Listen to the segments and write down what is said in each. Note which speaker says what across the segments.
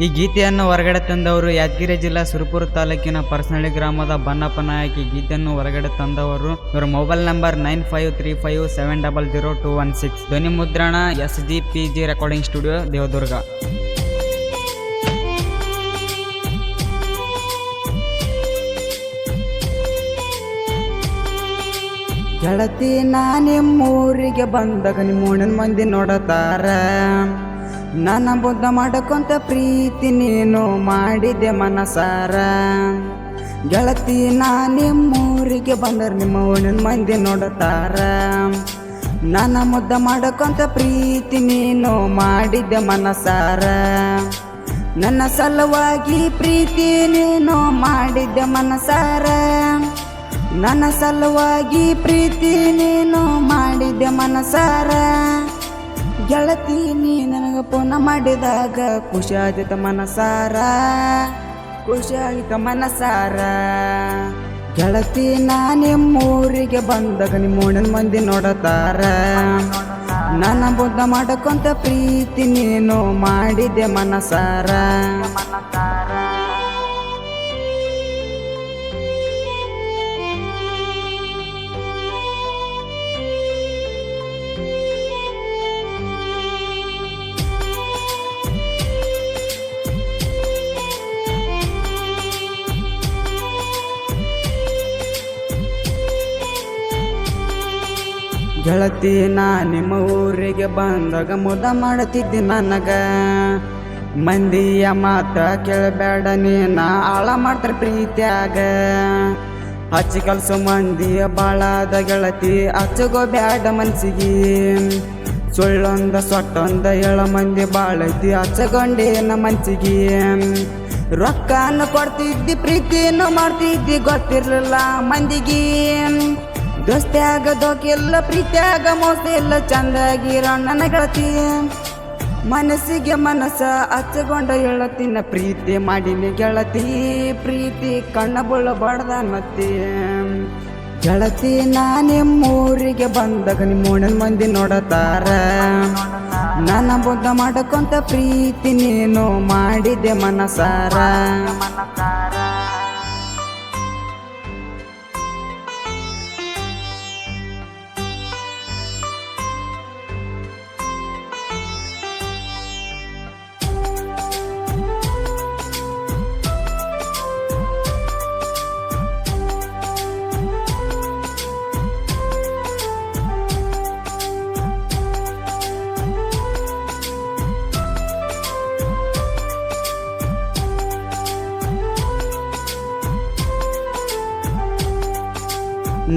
Speaker 1: ಈ ಗೀತೆಯನ್ನು ಹೊರಗಡೆ ತಂದವರು ಯಾದಗಿರಿ ಜಿಲ್ಲಾ ಸುರಪುರ ತಾಲೂಕಿನ ಪರ್ಸನಳ್ಳಿ ಗ್ರಾಮದ ಬನ್ನಪ್ಪ ನಾಯಕ್. ಈ ಗೀತೆಯನ್ನು ಹೊರಗಡೆ ತಂದವರು. ಇವರ ಮೊಬೈಲ್ ನಂಬರ್ 9535700216. ಧ್ವನಿ ಮುದ್ರಣ SGPG ರೆಕಾರ್ಡಿಂಗ್ ಸ್ಟುಡಿಯೋ, ದೇವದುರ್ಗ. ಗೆಳತಿ ನಾ ನಿಮ್ಮೂರಿಗೆ ಬಂದಾಗ ನಿಮ್ಮೂಣಿನ ಮಂದಿ ನೋಡತಾರ. ನನ್ನ ಬುದ್ಧ ಮಾಡಕೊಂತ ಪ್ರೀತಿ ನೀನು ಮಾಡಿದೆ ಮನಸಾರ. ಗೆಳತಿ ನಾ ನಿಮ್ಮೂರಿಗೆ ಬಂದರೆ ನಿಮ್ಮ ಓಣಿನ ಮಂದಿ ನೋಡತಾರ. ನನ್ನ ಮುದ್ದ ಮಾಡಕೊಂತ ಪ್ರೀತಿ ನೀನು ಮಾಡಿದೆ ಮನಸಾರ. ನನ್ನ ಸಲುವಾಗಿ ಪ್ರೀತಿ ನೀನು ಮಾಡಿದ್ದೆ ಮನಸಾರ. ನನ್ನ ಸಲುವಾಗಿ ಪ್ರೀತಿ ನೀನು ಮಾಡಿದ್ದೆ ಮನಸಾರ. ಗೆಳತಿ ನೀ ನನಗೆ ಫೋನ ಮಾಡಿದಾಗ ಖುಷಿ ಆಯ್ತ ಮನಸಾರ, ಖುಷಿ ಆಯ್ತ ಮನಸಾರ. ಗೆಳತಿ ನಾ ನಿಮ್ಮೂರಿಗೆ ಬಂದಾಗ ನಿಮ್ಮೂಣಿನ ಮಂದಿ ನೋಡತಾರ. ನನ್ನ ಬುದ್ಧ ಮಾಡಕೊಂತ ಪ್ರೀತಿ ನೀನು ಮಾಡಿದೆ ಮನಸಾರ. ಗೆಳತಿ ನಾ ನಿಮ್ಮ ಊರಿಗೆ ಬಂದಾಗ ಮುದ ಮಾಡುತ್ತಿದ್ದೆ ನನಗ. ಮಂದಿಯ ಮಾತ ಕೇಳಬೇಡ ನೀನ ಆಳ ಮಾಡ್ತಾರೆ ಪ್ರೀತ್ಯಾಗ. ಹಚ್ಚಿ ಕಲ್ಸೋ ಮಂದಿಯ ಬಾಳಾದ ಗೆಳತಿ ಹಚ್ಚಗೋ ಬ್ಯಾಡ ಮನ್ಸಿಗೆ. ಸುಳ್ಳೊಂದ ಸೊಟ್ಟೊಂದ ಏಳ ಮಂದಿ ಬಾಳೈತಿ ಹಚ್ಚಗೊಂಡೇನ ಮನ್ಸಿಗೆ. ರೊಕ್ಕನ ಕೊಡ್ತಿದ್ದಿ ಪ್ರೀತಿಯನ್ನು ಮಾಡ್ತಿದ್ದಿ ಗೊತ್ತಿರ್ಲಿಲ್ಲ ಮಂದಿಗೆ. ದೋಸ್ತ್ಯಾಗ ದೋಕಿಲ್ಲ ಪ್ರೀತ್ಯಾಗ ಮೋಸ ಇಲ್ಲ ಚಂದಾಗಿರೋ ನನ್ನ ಗೆಳತಿ. ಮನಸ್ಸಿಗೆ ಮನಸ್ಸ ಹಚ್ಚಗೊಂಡ ಹೇಳತಿನ ಪ್ರೀತಿ ಮಾಡಿನಿ ಗೆಳತಿ. ಪ್ರೀತಿ ಕಣ್ಣ ಬೀಳಬಾರ್ದ ಮತ್ತೆ. ಗೆಳತಿ ನಾ ನಿಮ್ಮೂರಿಗೆ ಬಂದಾಗ ನಿಮ್ಮೂಣಿನ ಮಂದಿ ನೋಡತಾರ. ನನ್ನ ಬುದ್ಧ ಮಾಡಕೊಂತ ಪ್ರೀತಿ ನೀನು ಮಾಡಿದೆ ಮನಸಾರ.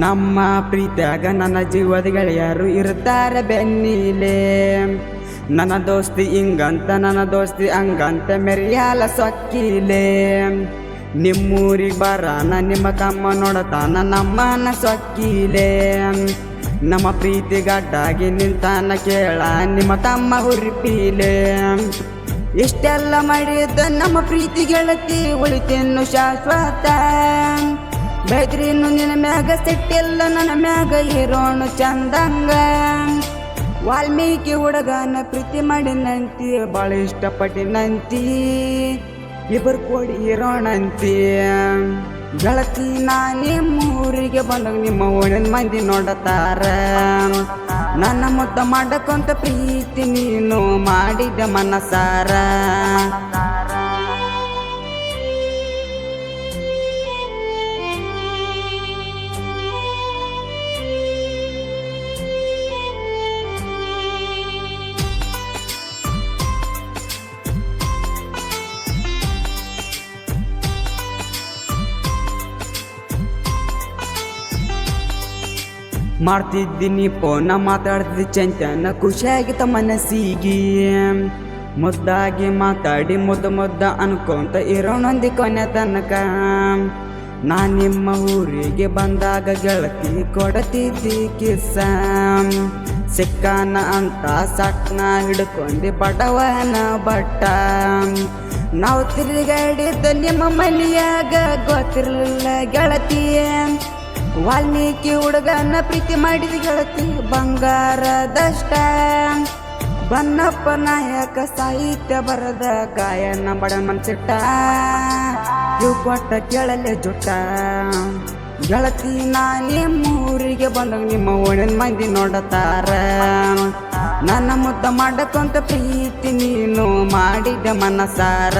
Speaker 1: ನಮ್ಮ ಪ್ರೀತಿಯಾಗ ನನ್ನ ಜೀವದ ಗೆಳೆಯರು ಇರ್ತಾರೆ ಬೆನ್ನಿಲೆ. ನನ್ನ ದೋಸ್ತಿ ಹಿಂಗಂತ ನನ್ನ ದೋಸ್ತಿ ಹಂಗಂತ ಮೆರಿಯಾಲ ಸೊಕ್ಕಿಲೆ. ನಿಮ್ಮೂರಿಗೆ ಬರಾನ ನಿಮ್ಮ ತಮ್ಮ ನೋಡತಾನ ನಮ್ಮನ ಸೊಕ್ಕಿಲೆ. ನಮ್ಮ ಪ್ರೀತಿ ಗಡ್ಡಾಗಿ ನಿಂತಾನ ಕೇಳ ನಿಮ್ಮ ತಮ್ಮ ಹುರಿಪೀಲೆ. ಇಷ್ಟೆಲ್ಲ ಮಾಡಿದ್ದ ನಮ್ಮ ಪ್ರೀತಿ ಗೆಳತಿ ಉಳಿತೇನು ಶಾಶ್ವತ. ಬೇಕ್ರಿನ್ನು ನಿನ್ನ ಮ್ಯಾಗ ಸಿಟ್ಟಿಲ್ಲ ನನ್ನ ಮ್ಯಾಗ ಇರೋಣ ಚಂದಂಗ. ವಾಲ್ಮೀಕಿ ಹುಡುಗನ ಪ್ರೀತಿ ಮಾಡಿನಂತಿ ಭಾಳ ಇಷ್ಟಪಟ್ಟಿನಂತಿ. ಇಬ್ಬರು ಕೂಡಿ ಇರೋಣಂತಿ. ಗೆಳತಿ ನಾ ನಿಮ್ಮೂರಿಗೆ ಬಂದಾಗ ನಿಮ್ಮ ಓಣಿನ ಮಂದಿ ನೋಡತಾರ. ನನ್ನ ಮುದ್ದ ಮಾಡಕೊಂತ ಪ್ರೀತಿ ನೀನು ಮಾಡಿದ ಮನಸಾರ. ಮಾಡ್ತಿದ್ದೀನಿ ಫೋನ ಮಾತಾಡ್ತಿದ್ದಿ ಚಂತನ ಖುಷಿಯಾಗಿತ್ತ ಮನಸ್ಸಿಗೆ. ಮುದ್ದಾಗಿ ಮಾತಾಡಿ ಮುದ್ದ ಅನ್ಕೊಂತ ಇರೋಣೊಂದಿ ಕೊನೆ ತನಕ. ನಾ ನಿಮ್ಮ ಊರಿಗೆ ಬಂದಾಗ ಗೆಳತಿ ಕೊಡತಿದ್ದಿ ಕಿಸ್ಸ. ಸಿಕ್ಕಾನ ಅಂತ ಸಟ್ನ ಹಿಡ್ಕೊಂಡಿ ಬಡವನ ಬಟ್ಟ. ನಾವು ತಿರುಗಾಡಿದ್ದ ನಿಮ್ಮ ಮನೆಯಾಗ ಗೊತ್ತಿರಲಿಲ್ಲ ಗೆಳತಿ. ವಾಲ್ಮೀಕಿ ಹುಡುಗನ ಪ್ರೀತಿ ಮಾಡಿದ ಗೆಳತಿ ಬಂಗಾರದಷ್ಟ.
Speaker 2: ಬನ್ನಪ್ಪ ನಾಯಕ ಸಾಹಿತ್ಯ ಬರದ ಗಾಯನ ಬಡ ಮನ್ಸಿಟ್ಟ ಇವು ಕೊಟ್ಟ ಕೇಳಲೆ ಜುಟ್ಟ ಗೆಳತಿ ನಾನೇ ಮೂರಿಗೆ ಬಂದಾಗ ನಿಮ್ಮ ಓಣಿನ ಮಂದಿ ನೋಡತಾರ ನನ್ನ ಮುದ್ದ ಮಾಡಕೊಂತ ಪ್ರೀತಿ ನೀನು ಮಾಡಿದ ಮನಸಾರ